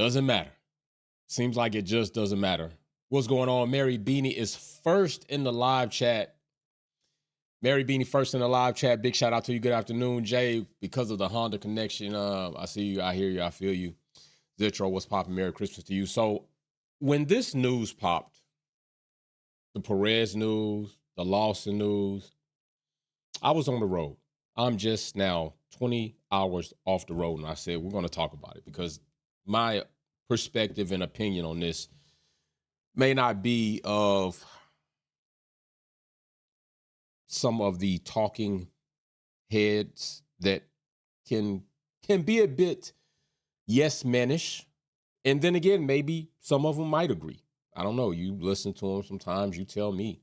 Doesn't matter. Seems like it just doesn't matter. What's going on? Mary Beanie is first in the live chat. Mary Beanie first in the live chat. Big shout out to you. Good afternoon, Jay. Because of the Honda connection, I see you. I hear you. I feel you. Zitro, what's popping? Merry Christmas to you. So when this news popped, the Perez news, the Lawson news, I was on the road. I'm just now 20 hours off the road, and I said, we're going to talk about it because my perspective and opinion on this may not be of some of the talking heads that can be a bit yes manish. And then again, maybe some of them might agree. I don't know. You listen to them sometimes, you tell me.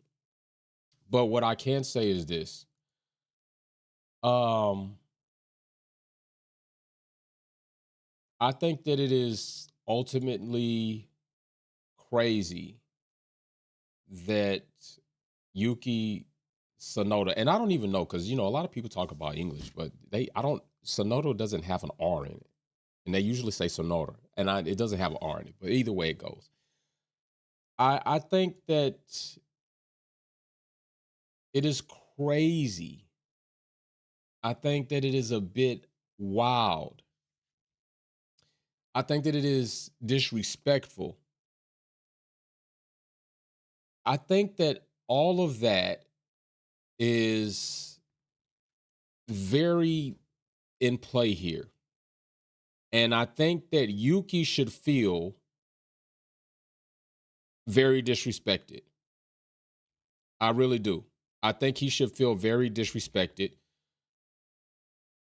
But what I can say is this. I think that it is ultimately crazy that Yuki Sonoda, and I don't even know, because, a lot of people talk about English, but Sonoda doesn't have an R in it. And they usually say Sonoda, and it doesn't have an R in it, but either way it goes. I think that it is crazy. I think that it is a bit wild. I think that it is disrespectful. I think that all of that is very in play here. And I think that Yuki should feel very disrespected. I really do. I think he should feel very disrespected.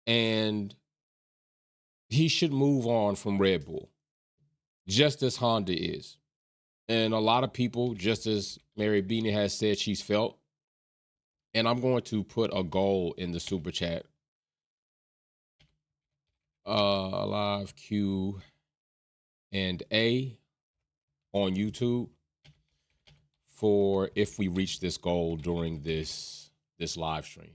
And he should move on from Red Bull, just as Honda is. And a lot of people, just as Mary Beanie has said she's felt, and I'm going to put a goal in the super chat. Live Q and A on YouTube for if we reach this goal during this live stream.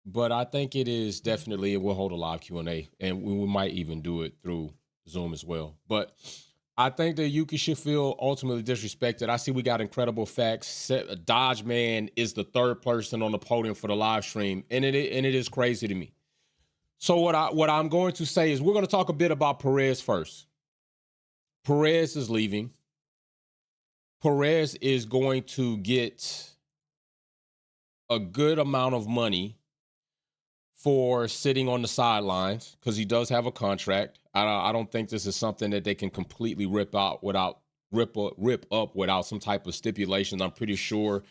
But I think it is definitely, it will hold a live Q&A, and we might even do it through Zoom as well. But I think that Yuki should feel ultimately disrespected. I see we got incredible facts. Dodge Man is the third person on the podium for the live stream, and it is crazy to me. So what I'm going to say is we're going to talk a bit about Perez first. Perez is leaving. Perez is going to get a good amount of money for sitting on the sidelines because he does have a contract. I don't think this is something that they can completely rip up without some type of stipulations. I'm pretty sure,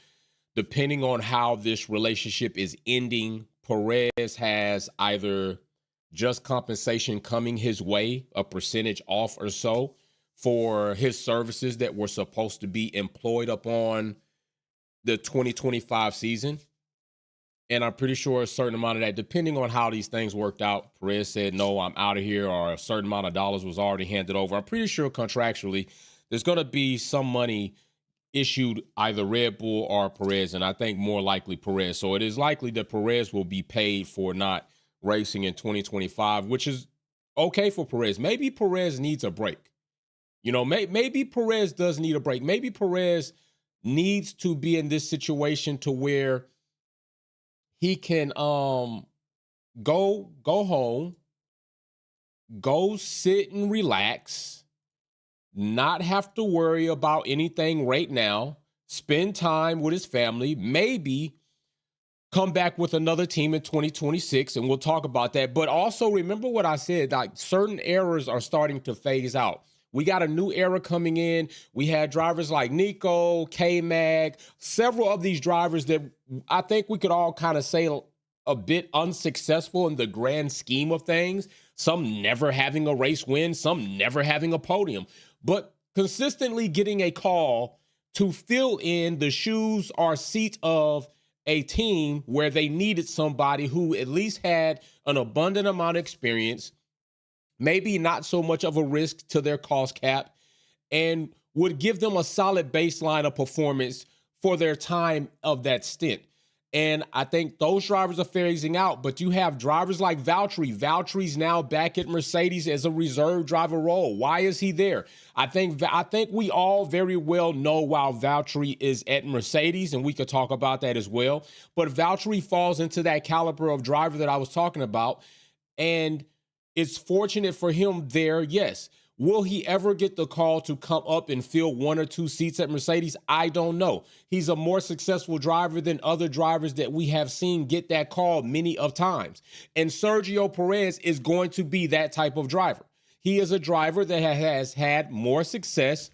depending on how this relationship is ending, Perez has either just compensation coming his way, a percentage off or so, for his services that were supposed to be employed upon the 2025 season. And I'm pretty sure a certain amount of that, depending on how these things worked out, Perez said, no, I'm out of here, or a certain amount of dollars was already handed over. I'm pretty sure contractually there's going to be some money issued either Red Bull or Perez, and I think more likely Perez. So it is likely that Perez will be paid for not racing in 2025, which is okay for Perez. Maybe Perez needs a break. Maybe Perez does need a break. Maybe Perez needs to be in this situation to where he can go home, go sit and relax, not have to worry about anything right now, spend time with his family, maybe come back with another team in 2026, and we'll talk about that. But also remember what I said, like certain eras are starting to phase out. We got a new era coming in. We had drivers like Nico, K-Mag, several of these drivers that I think we could all kind of say a bit unsuccessful in the grand scheme of things. Some never having a race win, some never having a podium, but consistently getting a call to fill in the shoes or seat of a team where they needed somebody who at least had an abundant amount of experience, maybe not so much of a risk to their cost cap, and would give them a solid baseline of performance for their time of that stint. And I think those drivers are phasing out, but you have drivers like Valtteri. Valtteri's now back at Mercedes as a reserve driver role. Why is he there? I think we all very well know why Valtteri is at Mercedes, and we could talk about that as well. But Valtteri falls into that caliber of driver that I was talking about, and it's fortunate for him there, yes. Will he ever get the call to come up and fill 1 or 2 seats at Mercedes? I don't know. He's a more successful driver than other drivers that we have seen get that call many of times. And Sergio Perez is going to be that type of driver. He is a driver that has had more success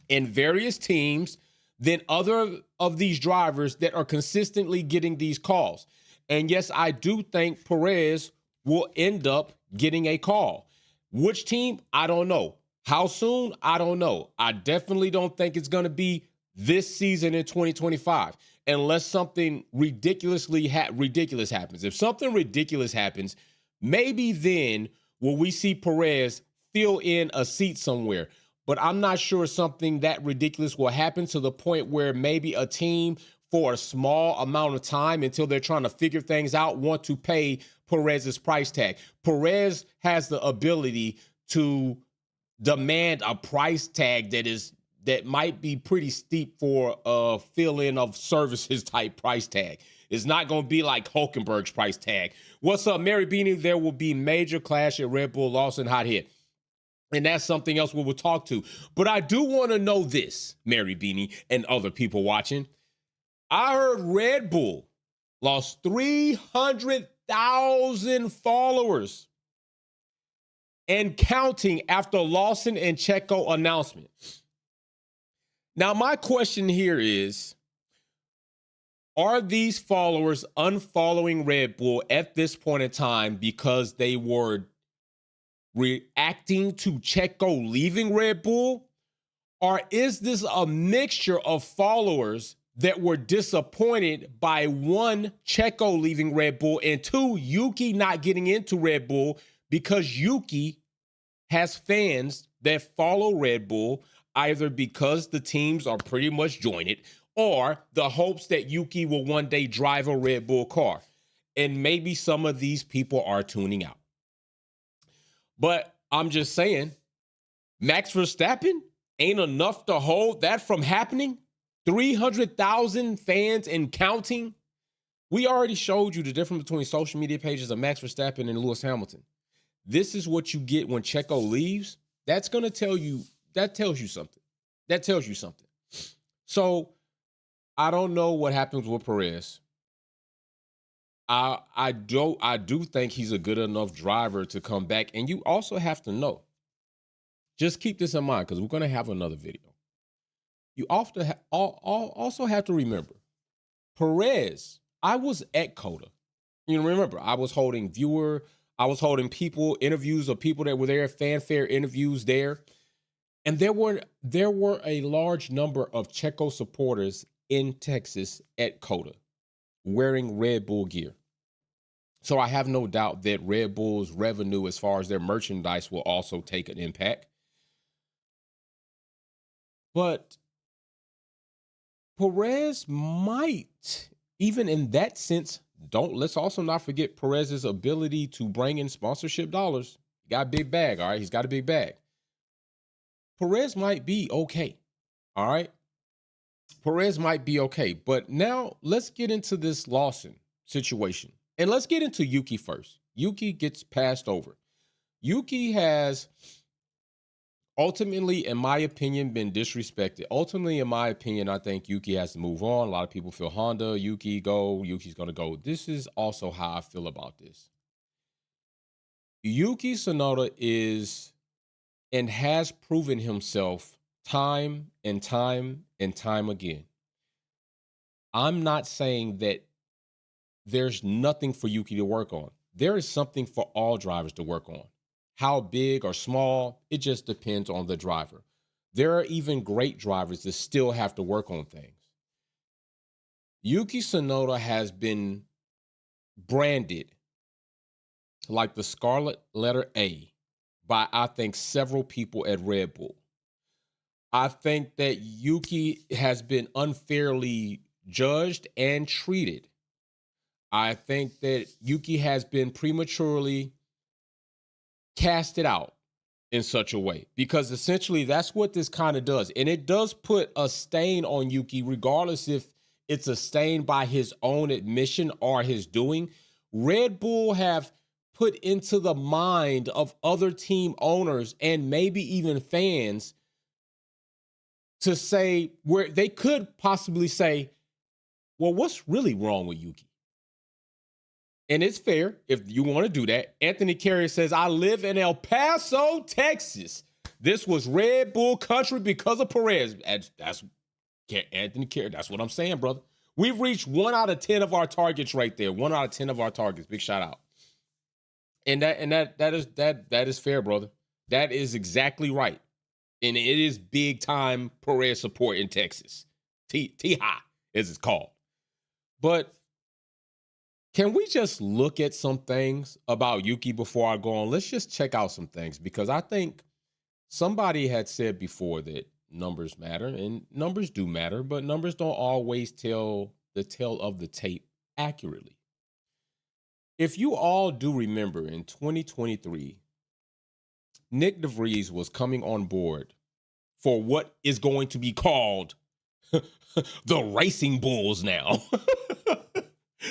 in various teams than other of these drivers that are consistently getting these calls. And yes, I do think Perez will end up getting a call. Which team? I don't know. How soon? I don't know. I definitely don't think it's going to be this season in 2025 unless something ridiculous happens. If something ridiculous happens, maybe then will we see Perez fill in a seat somewhere. But I'm not sure something that ridiculous will happen to the point where maybe a team for a small amount of time until they're trying to figure things out want to pay Perez's price tag. Perez has the ability to demand a price tag that might be pretty steep for a fill-in of services type price tag. It's not going to be like Hulkenberg's price tag. What's up, Mary Beanie? There will be major clash at Red Bull, Lawson, hot hit. And that's something else we will talk to. But I do want to know this, Mary Beanie and other people watching. I heard Red Bull lost 300,000 followers and counting after Lawson and Checo announcement. Now, my question here is, are these followers unfollowing Red Bull at this point in time because they were reacting to Checo leaving Red Bull? Or is this a mixture of followers that were disappointed by 1, Checo leaving Red Bull, and 2, Yuki not getting into Red Bull because Yuki has fans that follow Red Bull either because the teams are pretty much jointed or the hopes that Yuki will one day drive a Red Bull car. And maybe some of these people are tuning out. But I'm just saying, Max Verstappen ain't enough to hold that from happening. 300,000 fans and counting. We already showed you the difference between social media pages of Max Verstappen and Lewis Hamilton. This is what you get when Checo leaves. That's going to tell you, that tells you something. That tells you something. So I don't know what happens with Perez. I do think he's a good enough driver to come back. And you also have to know, just keep this in mind because we're going to have another video. You often also have to remember, Perez, I was at COTA. You know, remember, I was holding interviews of people that were there, fanfare interviews there. And there were a large number of Checo supporters in Texas at COTA wearing Red Bull gear. So I have no doubt that Red Bull's revenue as far as their merchandise will also take an impact. But Perez might, even in that sense, let's also not forget Perez's ability to bring in sponsorship dollars. He got a big bag, all right? He's got a big bag. Perez might be okay, all right? Perez might be okay. But now let's get into this Lawson situation. And let's get into Yuki first. Yuki gets passed over. Yuki has ultimately, in my opinion, been disrespected. Ultimately, in my opinion, I think Yuki has to move on. A lot of people feel Honda, Yuki's going to go. This is also how I feel about this. Yuki Sonoda is and has proven himself time and time and time again. I'm not saying that there's nothing for Yuki to work on. There is something for all drivers to work on. How big or small, it just depends on the driver. There are even great drivers that still have to work on things. Yuki Sonoda has been branded like the scarlet letter A by, I think, several people at Red Bull. I think that Yuki has been unfairly judged and treated. I think that Yuki has been prematurely casted out in such a way, because essentially that's what this kind of does. And it does put a stain on Yuki, regardless if it's a stain by his own admission or his doing. Red Bull have put into the mind of other team owners and maybe even fans to say, where they could possibly say, well, what's really wrong with Yuki? And it's fair if you want to do that. Anthony Carrier says, I live in El Paso, Texas. This was Red Bull country because of Perez. That's Anthony Carrier. That's what I'm saying, brother. We've reached 1 out of 10 of our targets right there. 1 out of 10 of our targets. Big shout out. And that is fair, brother. That is exactly right. And it is big time Perez support in Texas. T-High, as it's called. But can we just look at some things about Yuki before I go on? Let's just check out some things, because I think somebody had said before that numbers matter, and numbers do matter, but numbers don't always tell the tale of the tape accurately. If you all do remember, in 2023, Nyck de Vries was coming on board for what is going to be called the Racing Bulls now.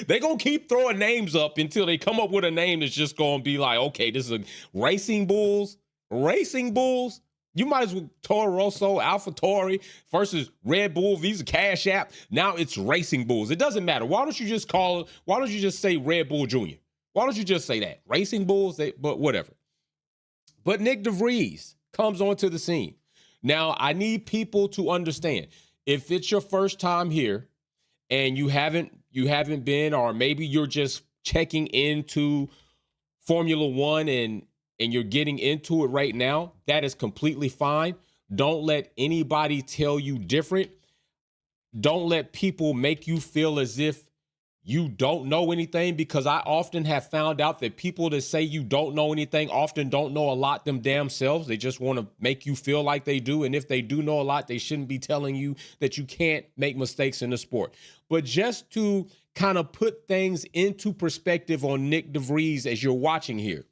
They're going to keep throwing names up until they come up with a name that's just going to be like, okay, this is a Racing Bulls. Racing Bulls? You might as well Toro Rosso, AlphaTauri versus Red Bull, Visa Cash App. Now it's Racing Bulls. It doesn't matter. Why don't you just call it, why don't you just say Red Bull Jr.? Why don't you just say that? Racing Bulls, but whatever. But Nyck de Vries comes onto the scene. Now, I need people to understand, if it's your first time here and you haven't been, or maybe you're just checking into Formula One and you're getting into it right now, that is completely fine. Don't let anybody tell you different. Don't let people make you feel as if you don't know anything, because I often have found out that people that say you don't know anything often don't know a lot them damn selves. They just want to make you feel like they do. And if they do know a lot, they shouldn't be telling you that you can't make mistakes in the sport. But just to kind of put things into perspective on Nyck de Vries as you're watching here.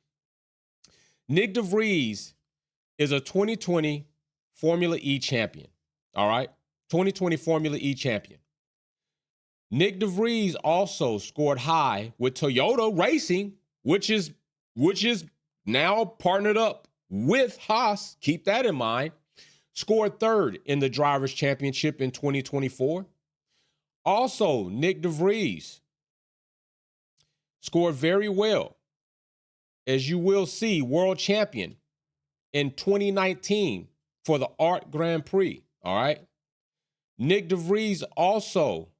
Nyck de Vries is a 2020 Formula E champion. All right? 2020 Formula E champion. Nyck de Vries also scored high with Toyota Racing, which is now partnered up with Haas. Keep that in mind. Scored third in the Drivers' Championship in 2024. Also, Nyck de Vries scored very well, as you will see, world champion in 2019 for the Art Grand Prix. All right. Nyck de Vries also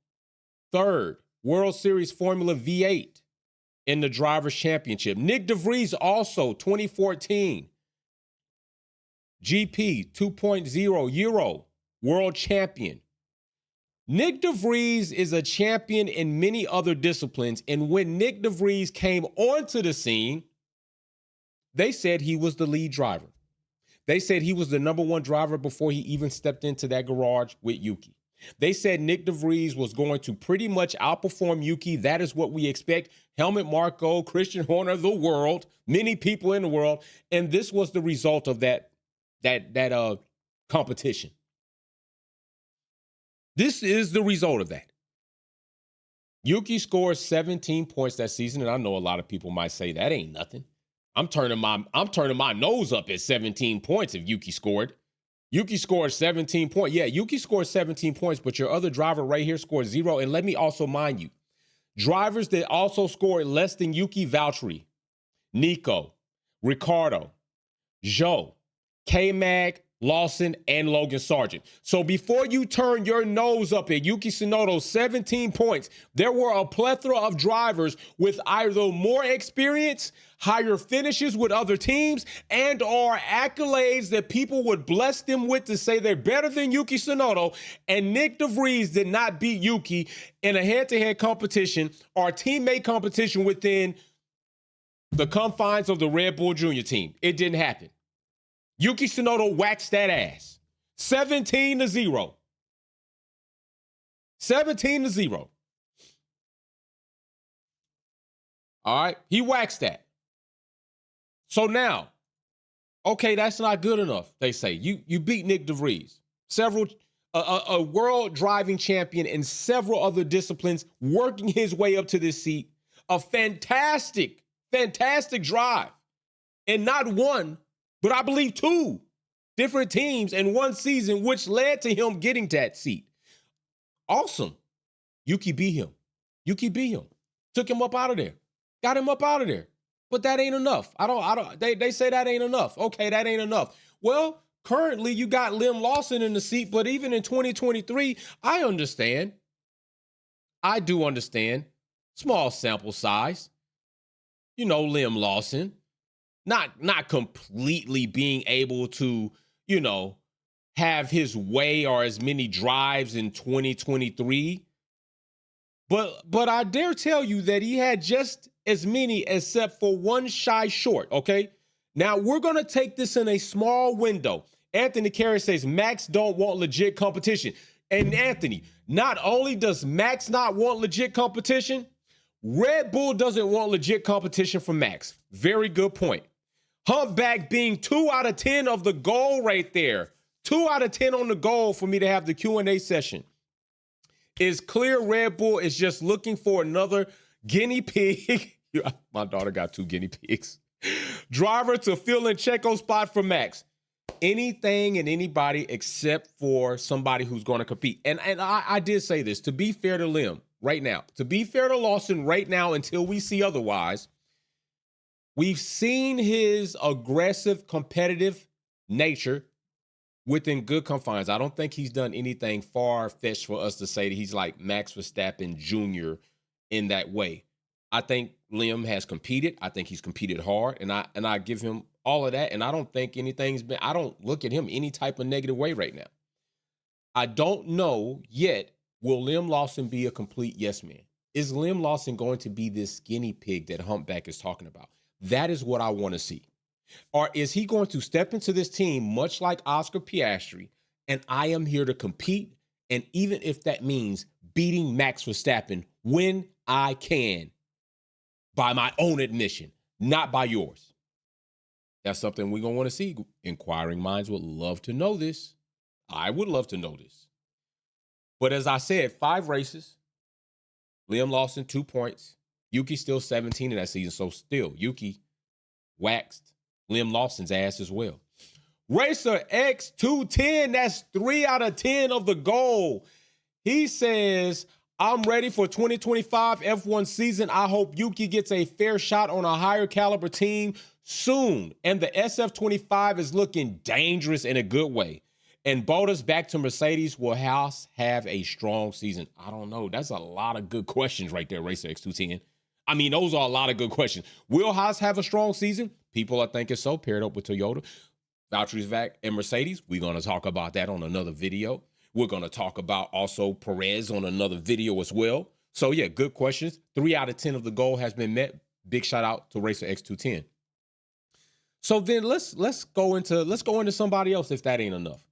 third World Series Formula V8 in the Drivers' Championship. Nyck de Vries also 2014 GP 2.0 Euro World Champion. Nyck de Vries is a champion in many other disciplines, and when Nyck de Vries came onto the scene, they said he was the lead driver. They said he was the number one driver before he even stepped into that garage with Yuki. They said Nyck de Vries was going to pretty much outperform Yuki. That is what we expect. Helmut Marko, Christian Horner, the world, many people in the world. And this was the result of that competition. This is the result of that. Yuki scored 17 points that season, and I know a lot of people might say that ain't nothing. I'm turning my nose up at 17 points if Yuki scored. Yuki scored 17 points. Yeah, Yuki scored 17 points, but your other driver right here scored 0. And let me also mind you, drivers that also scored less than Yuki: Valtteri, Nico, Ricciardo, Zhou, K-Mag, Lawson, and Logan Sargent. So before you turn your nose up at Yuki Sonoda's 17 points, there were a plethora of drivers with either more experience, higher finishes with other teams, and or accolades that people would bless them with to say they're better than Yuki Sonoda. And Nyck de Vries did not beat Yuki in a head-to-head competition or teammate competition within the confines of the Red Bull Junior team. It didn't happen. Yuki Sonoda waxed that ass. 17-0. 17-0. All right. He waxed that. So now, okay, that's not good enough, they say. You beat Nyck Vries. A world driving champion in several other disciplines, working his way up to this seat. A fantastic drive. And not one, but I believe two different teams in one season, which led to him getting that seat. Awesome. Yuki beat him. Took him up out of there. Got him up out of there. But that ain't enough. They say that ain't enough. Okay, that ain't enough. Well, currently you got Lawson in the seat, but even in 2023, I understand. I do understand. Small sample size. Lawson. Not completely being able to, have his way or as many drives in 2023. But I dare tell you that he had just as many except for one shy short, okay? Now, we're going to take this in a small window. Anthony Carey says Max don't want legit competition. And Anthony, not only does Max not want legit competition, Red Bull doesn't want legit competition from Max. Very good point. Humpback being 2 out of 10 of the goal right there. 2 out of 10 on the goal for me to have the Q&A session. It's clear Red Bull is just looking for another guinea pig. My daughter got 2 guinea pigs. Driver to fill in Checo's spot for Max. Anything and anybody except for somebody who's going to compete. And I did say this, to be fair to Lim right now, to be fair to Lawson right now until we see otherwise, we've seen his aggressive, competitive nature within good confines. I don't think he's done anything far-fetched for us to say that he's like Max Verstappen Jr. in that way. I think Lim has competed. I think he's competed hard, and I give him all of that, and I don't think I don't look at him any type of negative way right now. I don't know yet, will Lim Lawson be a complete yes man? Is Lim Lawson going to be this guinea pig that Humpback is talking about? That is what I want to see. Or is he going to step into this team much like Oscar Piastri, and I am here to compete, and even if that means beating Max Verstappen when I can, by my own admission, not by yours? That's something we're going to want to see. Inquiring minds would love to know this. I would love to know this. But as I said, 5 races, Liam Lawson, 2 points. Yuki still 17 in that season, so still, Yuki waxed Liam Lawson's ass as well. Racer X210, that's 3 out of 10 of the goal. He says, I'm ready for 2025 F1 season. I hope Yuki gets a fair shot on a higher caliber team soon. And the SF25 is looking dangerous in a good way. And Bottas back to Mercedes, will Haas have a strong season? I don't know. That's a lot of good questions right there, Racer X210. I mean, those are a lot of good questions. Will Haas have a strong season? People are thinking so, paired up with Toyota, Valtteri Vac, and Mercedes. We're going to talk about that on another video. We're going to talk about also Perez on another video as well. So, yeah, good questions. 3 out of 10 of the goal has been met. Big shout out to Racer X210. So then let's go into somebody else if that ain't enough.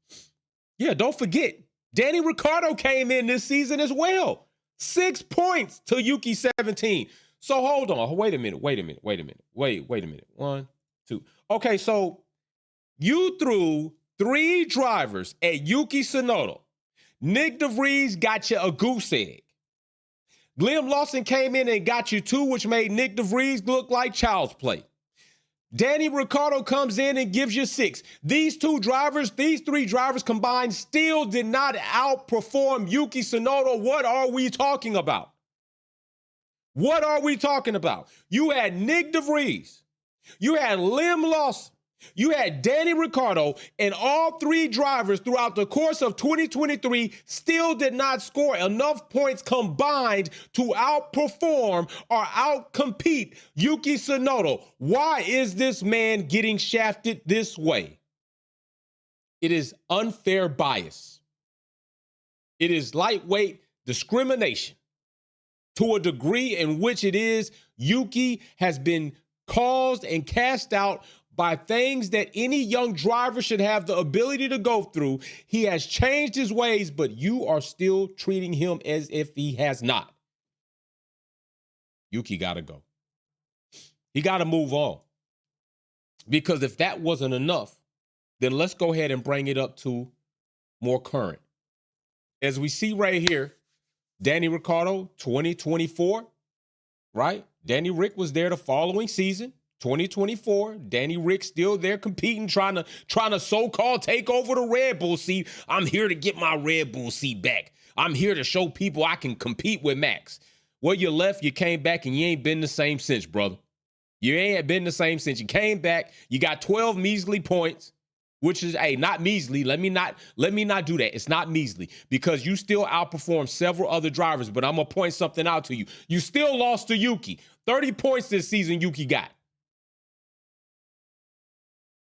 Yeah, don't forget, Danny Ricciardo came in this season as well. 6 points to Yuki 17. So hold on. Wait a minute. 1, 2. Okay, so you threw 3 drivers at Yuki Sonoda. Nyck Vries got you a goose egg. Liam Lawson came in and got you 2, which made Nyck Vries look like child's play. Danny Ricciardo comes in and gives you 6. These 3 drivers combined still did not outperform Yuki Sonoda. What are we talking about? What are we talking about? You had Nyck Vries. You had Liam Lawson. You had Danny Ricciardo, and all 3 drivers throughout the course of 2023 still did not score enough points combined to outperform or outcompete Yuki Sonoda. Why is this man getting shafted this way? It is unfair bias. It is lightweight discrimination to a degree in which it is Yuki has been caused and cast out by things that any young driver should have the ability to go through. He has changed his ways, but you are still treating him as if he has not. Yuki got to go. He got to move on. Because if that wasn't enough, then let's go ahead and bring it up to more current. As we see right here, Danny Ricciardo, 2024, right? Danny Rick was there the following season, 2024. Danny Rick still there competing, trying to so-called take over the Red Bull seat. I'm here to get my Red Bull seat back. I'm here to show people I can compete with Max. Well, you left, you came back, and you ain't been the same since, brother. You ain't been the same since. You came back, you got 12 measly points, which is, hey, not measly. Let me not do that. It's not measly because you still outperformed several other drivers, but I'm going to point something out to you. You still lost to Yuki. 30 points this season Yuki got.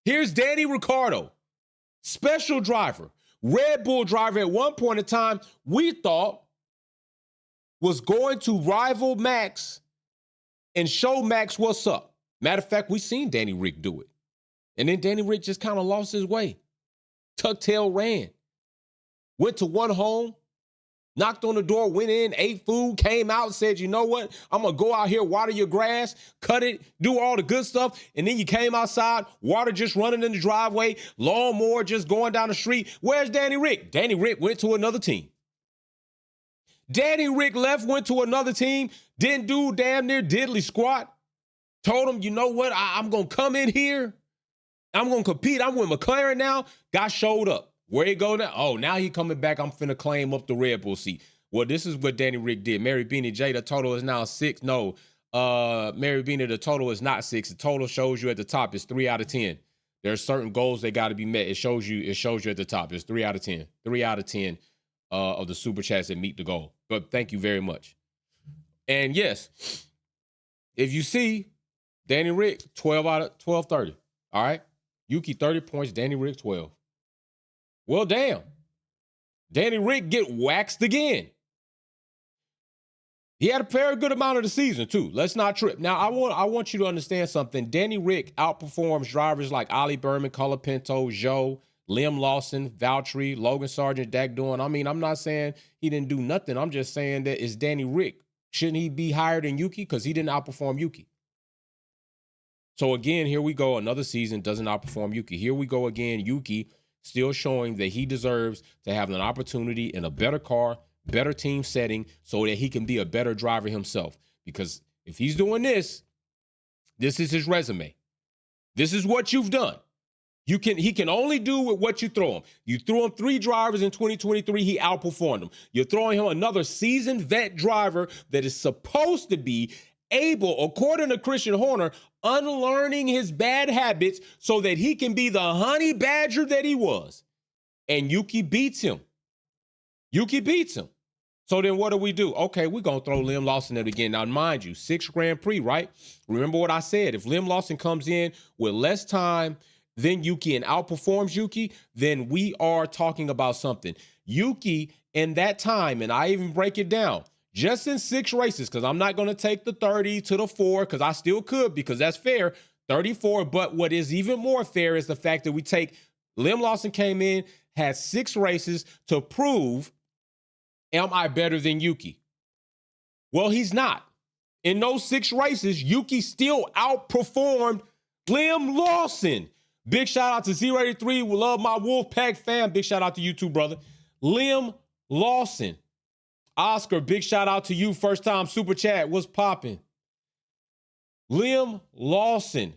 Here's Danny Ricciardo, special driver, Red Bull driver at one point in time we thought was going to rival Max and show Max what's up. Matter of fact, we seen Danny Rick do it. And then Danny Rick just kind of lost his way. Tuck tail ran. Went to one home, knocked on the door, went in, ate food, came out, said, you know what? I'm going to go out here, water your grass, cut it, do all the good stuff. And then you came outside, water just running in the driveway, lawnmower just going down the street. Where's Danny Rick? Danny Rick went to another team. Danny Rick left, went to another team, didn't do damn near diddly squat. Told him, you know what? I'm going to come in here. I'm going to compete. I'm with McLaren now. Guy showed up. Where he go now? Oh, now he coming back. I'm finna claim up the Red Bull seat. Well, this is what Danny Rick did. Mary Beanie J, the total is now 6. No, Mary Beanie, the total is not 6. The total shows you at the top. It's 3 out of 10. There's certain goals that got to be met. It shows you at the top. It's 3 out of 10. 3 out of 10 of the super chats that meet the goal. But thank you very much. And yes, if you see Danny Rick, 12 out of 12, 30. All right. Yuki 30 points, Danny Rick 12. Well, damn. Danny Rick get waxed again. He had a very good amount of the season, too. Let's not trip. Now, I want you to understand something. Danny Rick outperforms drivers like Ollie Berman, Colapinto, Joe, Liam Lawson, Valtteri, Logan Sargent, Dak Doan. I mean, I'm not saying he didn't do nothing. I'm just saying that it's Danny Rick. Shouldn't he be higher than Yuki? Because he didn't outperform Yuki. So, again, here we go. Another season doesn't outperform Yuki. Here we go again. Yuki still showing that he deserves to have an opportunity in a better car, better team setting, so that he can be a better driver himself. Because if he's doing this, this is his resume. This is what you've done. He can only do with what you throw him. You threw him 3 drivers in 2023, he outperformed them. You're throwing him another seasoned vet driver that is supposed to be able, according to Christian Horner, unlearning his bad habits so that he can be the honey badger that he was. And Yuki beats him. Yuki beats him. So then what do? Okay, we're going to throw Liam Lawson in again. Now, mind you, 6 Grand Prix, right? Remember what I said. If Liam Lawson comes in with less time than Yuki and outperforms Yuki, then we are talking about something. Yuki, in that time, and I even break it down, just in 6 races, because I'm not going to take the 30 to the 4, because I still could, because that's fair, 34. But what is even more fair is the fact that we take Liam Lawson came in, had 6 races to prove, am I better than Yuki? Well, he's not. In those 6 races, Yuki still outperformed Liam Lawson. Big shout out to Z83. We love my Wolfpack fam. Big shout out to you too, brother. Liam Lawson. Oscar, big shout out to you. First time super chat. What's popping? Liam Lawson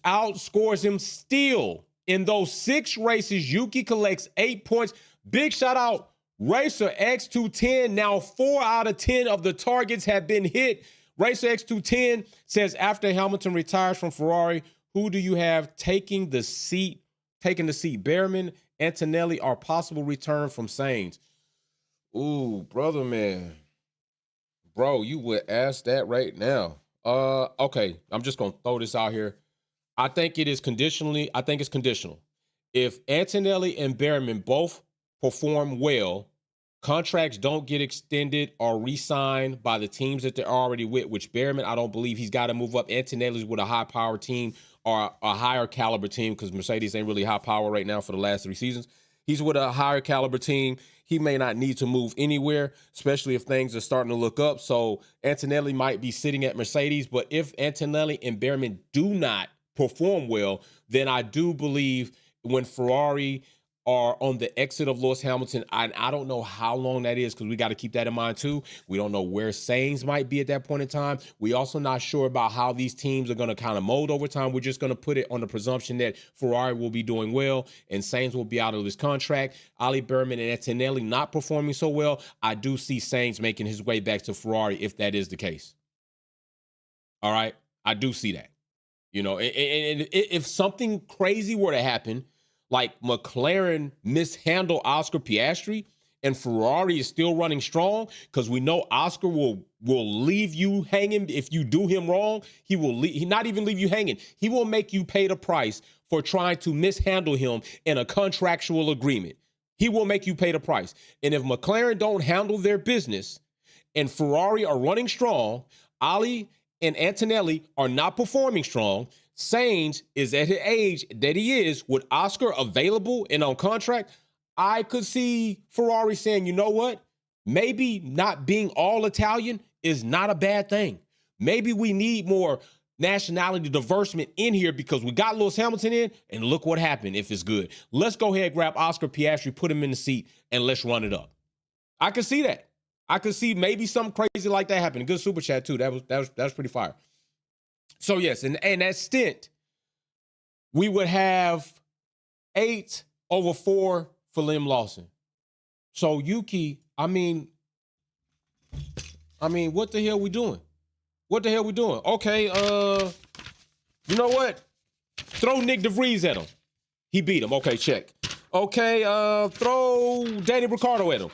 outscores him still. In those 6 races, Yuki collects 8 points. Big shout out Racer X210. Now 4 out of 10 of the targets have been hit. Racer X210 says after Hamilton retires from Ferrari, who do you have taking the seat? Behrman, Antonelli, or possible return from Sainz? Ooh, brother, man. Bro, you would ask that right now. Okay, I'm just going to throw this out here. I think it's conditional. If Antonelli and Behrman both perform well, contracts don't get extended or re-signed by the teams that they're already with, which Behrman, I don't believe he's got to move up. Antonelli's with a high-power team or a higher caliber team because Mercedes ain't really high power right now for the last 3 seasons. He's with a higher caliber team. He may not need to move anywhere, especially if things are starting to look up. So Antonelli might be sitting at Mercedes, but if Antonelli and Behrman do not perform well, then I do believe when Ferrari are on the exit of Lewis Hamilton, I don't know how long that is because we got to keep that in mind too. We don't know where Sainz might be at that point in time. We also not sure about how these teams are going to kind of mold over time. We're just going to put it on the presumption that Ferrari will be doing well and Sainz will be out of his contract. Ali Behrman and Antonelli not performing so well. I do see Sainz making his way back to Ferrari if that is the case. All right, I do see that. You know, and if something crazy were to happen, like McLaren mishandle Oscar Piastri and Ferrari is still running strong, because we know Oscar will leave you hanging if you do him wrong. He will not even leave you hanging. He will make you pay the price for trying to mishandle him in a contractual agreement. He will make you pay the price. And if McLaren don't handle their business and Ferrari are running strong, Ali and Antonelli are not performing strong, Sainz is at his age that he is, with Oscar available and on contract, I could see Ferrari saying, you know what? Maybe not being all Italian is not a bad thing. Maybe we need more nationality diversity in here because we got Lewis Hamilton in, and look what happened if it's good. Let's go ahead, grab Oscar Piastri, put him in the seat, and let's run it up. I could see that. I could see maybe something crazy like that happening. Good super chat, too. That was pretty fire. So, yes, and that stint, we would have 8/4 for Liam Lawson. So, Yuki, I mean, what the hell we doing? What the hell we doing? Okay, you know what? Throw Nyck Vries at him. He beat him. Okay, check. Okay, throw Danny Ricciardo at him.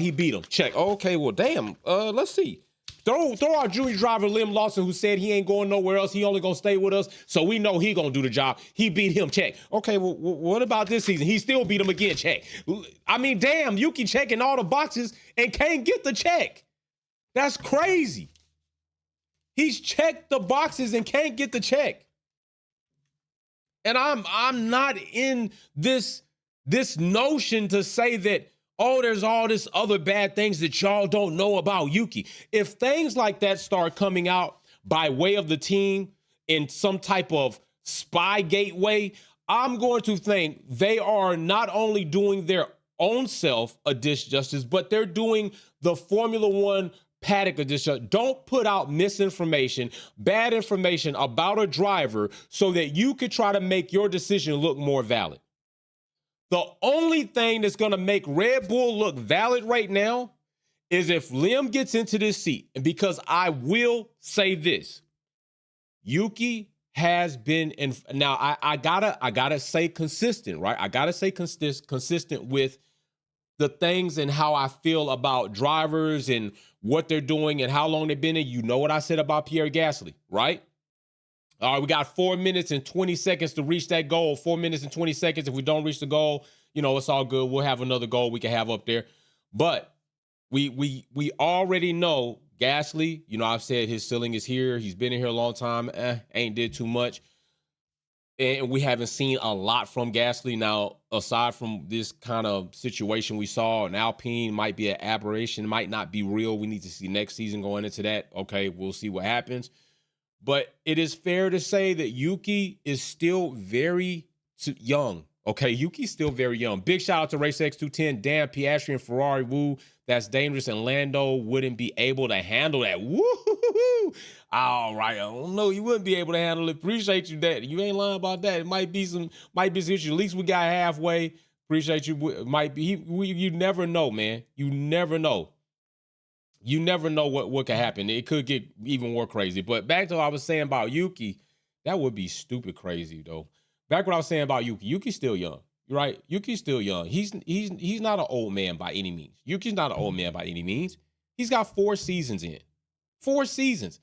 He beat him. Check. Okay, well, damn. Let's see. Throw our junior driver, Liam Lawson, who said he ain't going nowhere else. He only going to stay with us, so we know he going to do the job. He beat him. Check. Okay, well, what about this season? He still beat him again. Check. I mean, damn, Yuki checking all the boxes and can't get the check. That's crazy. He's checked the boxes and can't get the check. And I'm not in this notion to say that, oh, there's all this other bad things that y'all don't know about Yuki. If things like that start coming out by way of the team in some type of Spygate way, I'm going to think they are not only doing their own self a disjustice, but they're doing the Formula One paddock edition. Don't put out misinformation, bad information about a driver so that you could try to make your decision look more valid. The only thing that's going to make Red Bull look valid right now is if Liam gets into this seat. And because I will say this, Yuki has been in. Now I gotta say consistent, right? I gotta say consistent with the things and how I feel about drivers and what they're doing and how long they've been in. You know what I said about Pierre Gasly, right? All right, we got 4 minutes and 20 seconds to reach that goal. 4 minutes and 20 seconds. If we don't reach the goal, you know, it's all good. We'll have another goal we can have up there. But we already know Gasly, you know, I've said his ceiling is here. He's been in here a long time. Ain't did too much. And we haven't seen a lot from Gasly. Now, aside from this kind of situation we saw, an Alpine might be an aberration, might not be real. We need to see next season going into that. Okay, we'll see what happens. But it is fair to say that Yuki is still very young. Okay, Yuki's still very young. Big shout out to RaceX210. Damn, Piastri and Ferrari, woo. That's dangerous. And Lando wouldn't be able to handle that. Woo! All right, I don't know. You wouldn't be able to handle it. Appreciate you, that. You ain't lying about that. It might be some issue. At least we got halfway. Appreciate you. Might be. You never know, man. You never know. You never know what could happen. It could get even more crazy. But back to what I was saying about Yuki, that would be stupid crazy, though. Back what I was saying about Yuki. Yuki's still young, right? Yuki's still young. He's not an old man by any means. Yuki's not an old man by any means. He's got 4 seasons in. 4 seasons.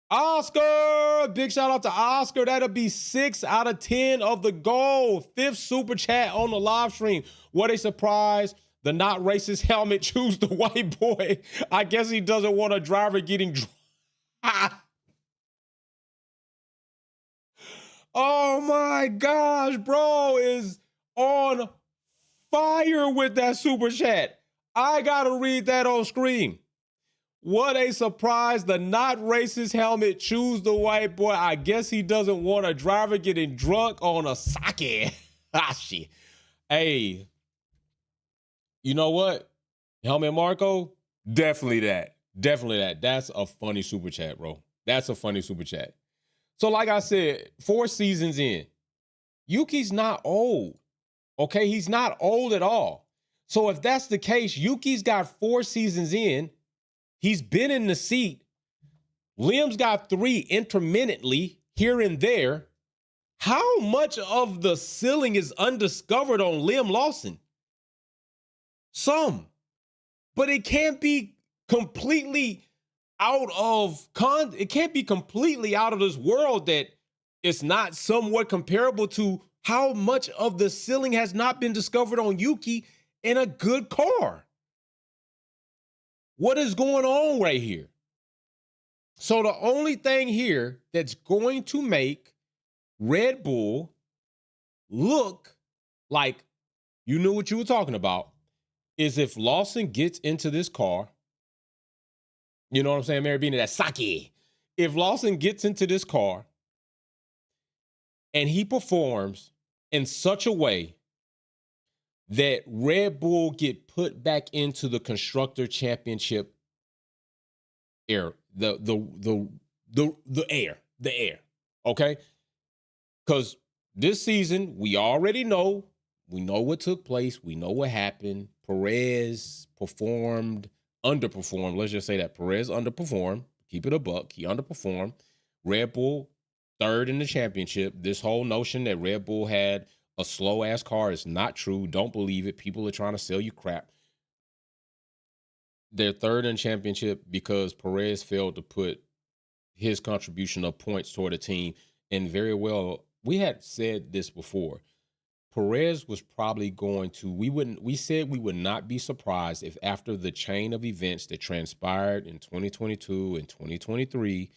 Oscar! Big shout out to Oscar. That'll be 6 out of 10 of the goal. 5th super chat on the live stream. What a surprise. The not racist helmet choose the white boy. I guess he doesn't want a driver getting drunk. Oh my gosh, bro is on fire with that super chat. I gotta read that on screen. What a surprise. The not racist helmet choose the white boy. I guess he doesn't want a driver getting drunk on a sake. Ah, shit. Hey, you know what? Helmet Marco, definitely that. Definitely that. That's a funny super chat, bro. That's a funny super chat. So like I said, 4 seasons in, Yuki's not old. Okay, he's not old at all. So if that's the case, Yuki's got 4 seasons in. He's been in the seat. Liam's got 3 intermittently here and there. How much of the ceiling is undiscovered on Liam Lawson? Some. But it can't be completely it can't be completely out of this world that it's not somewhat comparable to how much of the ceiling has not been discovered on Yuki in a good car. What is going on right here? So the only thing here that's going to make Red Bull look like you knew what you were talking about is if Lawson gets into this car. You know what I'm saying, Mary Beanie? That sake. If Lawson gets into this car and he performs in such a way that Red Bull get put back into the constructor championship air, the air. Okay? Because this season, we already know. We know what took place. We know what happened. Perez underperformed. Let's just say that Perez underperformed. Keep it a buck. He underperformed. Red Bull, 3rd in the championship. This whole notion that Red Bull had a slow-ass car is not true. Don't believe it. People are trying to sell you crap. They're 3rd in the championship because Perez failed to put his contribution of points toward the team. And very well, we had said this before. Perez was probably going to, we said we would not be surprised if after the chain of events that transpired in 2022 and 2023,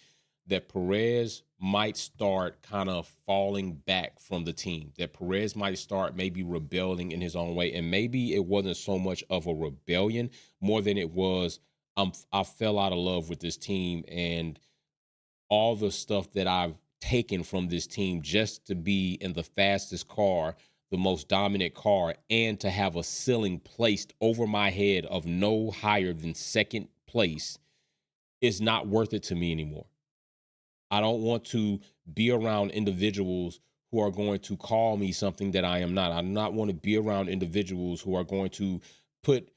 that Perez might start kind of falling back from the team, that Perez might start maybe rebelling in his own way. And maybe it wasn't so much of a rebellion more than it was, I fell out of love with this team and all the stuff that I've taken from this team just to be in the fastest car, the most dominant car, and to have a ceiling placed over my head of no higher than 2nd place is not worth it to me anymore. I don't want to be around individuals who are going to call me something that I am not. I do not want to be around individuals who are going to put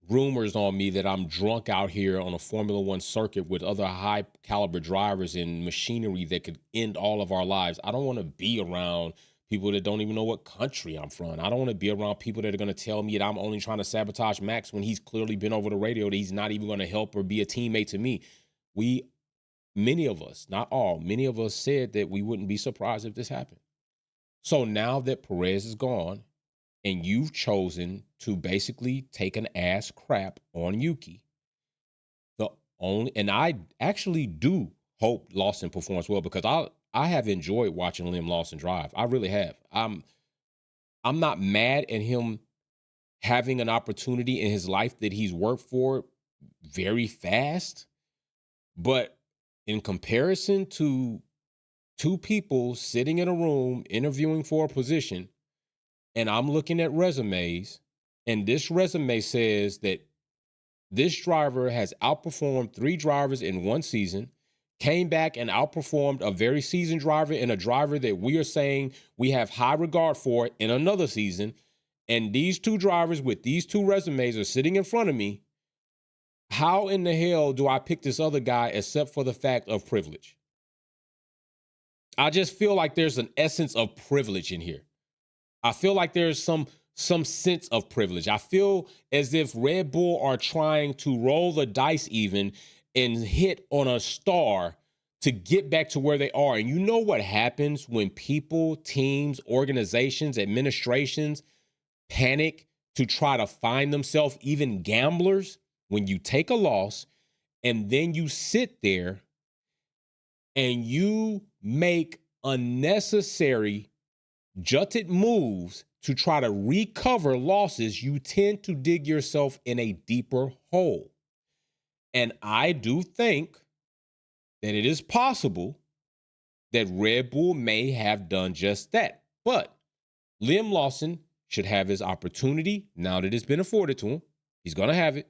rumors on me that I'm drunk out here on a Formula One circuit with other high caliber drivers and machinery that could end all of our lives. I don't want to be around people that don't even know what country I'm from. I don't want to be around people that are going to tell me that I'm only trying to sabotage Max when he's clearly been over the radio that he's not even going to help or be a teammate to me. Many of us, not all, many of us said that we wouldn't be surprised if this happened. So now that Perez is gone and you've chosen to basically take an ass crap on Yuki, and I actually do hope Lawson performs well because I have enjoyed watching Liam Lawson drive. I really have. I'm not mad at him having an opportunity in his life that he's worked for very fast, but in comparison to 2 people sitting in a room interviewing for a position, and I'm looking at resumes, and this resume says that this driver has outperformed 3 drivers in 1 season, came back and outperformed a very seasoned driver and a driver that we are saying we have high regard for in another season, and these 2 drivers with these 2 resumes are sitting in front of me. How in the hell do I pick this other guy except for the fact of privilege? I just feel like there's an essence of privilege in here. I feel like there's some sense of privilege. I feel as if Red Bull are trying to roll the dice even and hit on a star to get back to where they are. And you know what happens when people, teams, organizations, administrations panic to try to find themselves, even gamblers, when you take a loss and then you sit there and you make unnecessary jutted moves to try to recover losses, you tend to dig yourself in a deeper hole. And I do think that it is possible that Red Bull may have done just that. But Liam Lawson should have his opportunity now that it's been afforded to him. He's going to have it.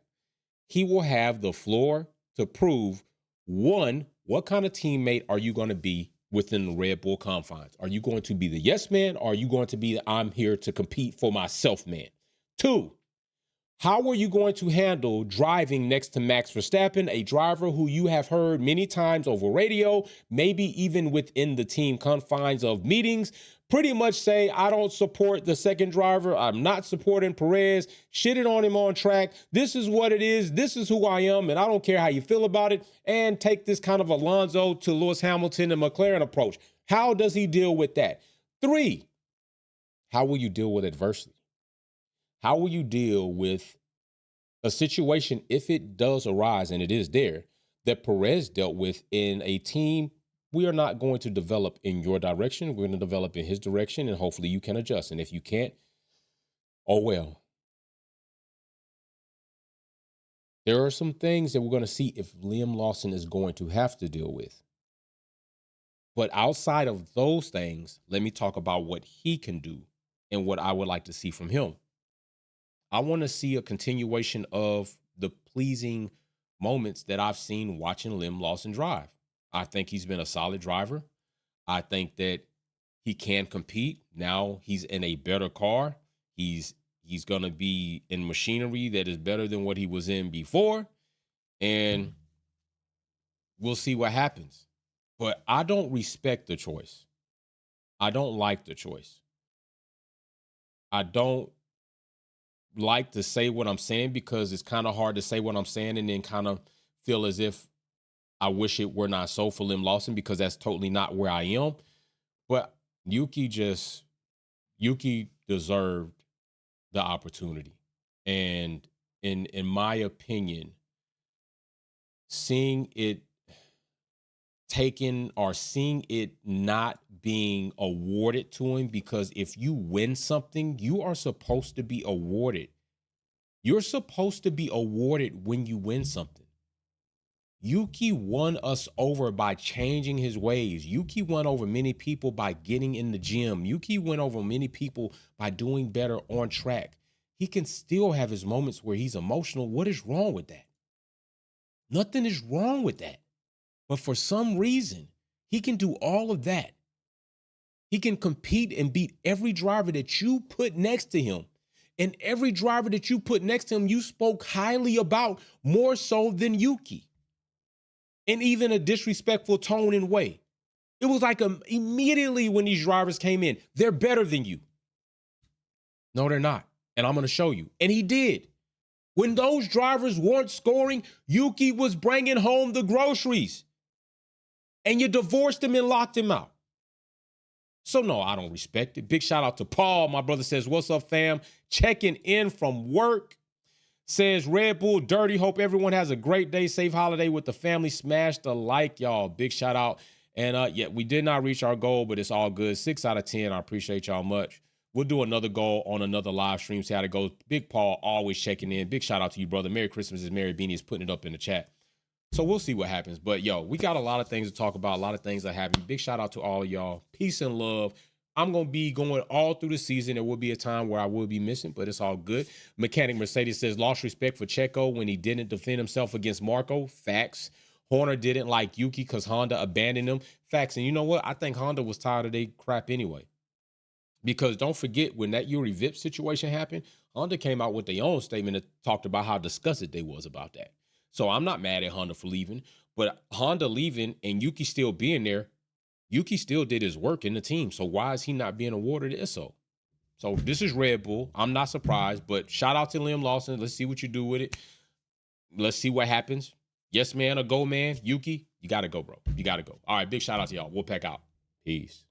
He will have the floor to prove, one, what kind of teammate are you going to be within the Red Bull confines? Are you going to be the yes man, or are you going to be the I'm here to compete for myself man? Two, how are you going to handle driving next to Max Verstappen, a driver who you have heard many times over radio, maybe even within the team confines of meetings, pretty much say, I don't support the second driver. I'm not supporting Perez. Shitting on him on track. This is what it is. This is who I am, and I don't care how you feel about it. And take this kind of Alonso to Lewis Hamilton and McLaren approach. How does he deal with that? Three, how will you deal with adversity? How will you deal with a situation, if it does arise, and it is there, that Perez dealt with in a team? We are not going to develop in your direction. We're going to develop in his direction, and hopefully you can adjust. And if you can't, oh well. There are some things that we're going to see if Liam Lawson is going to have to deal with. But outside of those things, let me talk about what he can do and what I would like to see from him. I want to see a continuation of the pleasing moments that I've seen watching Liam Lawson drive. I think he's been a solid driver. I think that he can compete. Now he's in a better car. He's going to be in machinery that is better than what he was in before. And we'll see what happens. But I don't respect the choice. I don't like the choice. I don't like to say what I'm saying, because it's kind of hard to say what I'm saying and then kind of feel as if I wish it were not so for Liam Lawson, because that's totally not where I am. But Yuki deserved the opportunity. And in my opinion, seeing it taken or seeing it not being awarded to him, because if you win something, you are supposed to be awarded. You're supposed to be awarded when you win something. Yuki won us over by changing his ways. Yuki won over many people by getting in the gym. Yuki went over many people by doing better on track. He can still have his moments where he's emotional. What is wrong with that? Nothing is wrong with that. But for some reason, he can do all of that. He can compete and beat every driver that you put next to him. And every driver that you put next to him, you spoke highly about, more so than Yuki. And even a disrespectful tone and way. It was like immediately when these drivers came in, they're better than you. No, they're not. And I'm going to show you. And he did. When those drivers weren't scoring, Yuki was bringing home the groceries. And you divorced him and locked him out. So, no, I don't respect it. Big shout out to Paul. My brother says, what's up, fam? Checking in from work. Says, Red Bull dirty. Hope everyone has a great day. Safe holiday with the family. Smash the like, y'all. Big shout out. And, yeah, we did not reach our goal, but it's all good. 6 out of 10. I appreciate y'all much. We'll do another goal on another live stream. See how it goes. Big Paul always checking in. Big shout out to you, brother. Merry Christmas is Mary Beanie is putting it up in the chat. So we'll see what happens. But, yo, we got a lot of things to talk about, a lot of things that happen. Big shout out to all of y'all. Peace and love. I'm going to be going all through the season. There will be a time where I will be missing, but it's all good. Mechanic Mercedes says, lost respect for Checo when he didn't defend himself against Marco. Facts. Horner didn't like Yuki because Honda abandoned him. Facts. And you know what? I think Honda was tired of their crap anyway. Because don't forget, when that Yuri Vip situation happened, Honda came out with their own statement that talked about how disgusted they was about that. So I'm not mad at Honda for leaving, but Honda leaving and Yuki still being there, Yuki still did his work in the team. So why is he not being awarded ISO? So this is Red Bull. I'm not surprised, but shout out to Liam Lawson. Let's see what you do with it. Let's see what happens. Yes, man, or go, man. Yuki, you got to go, bro. You got to go. All right, big shout out to y'all. We'll pack out. Peace.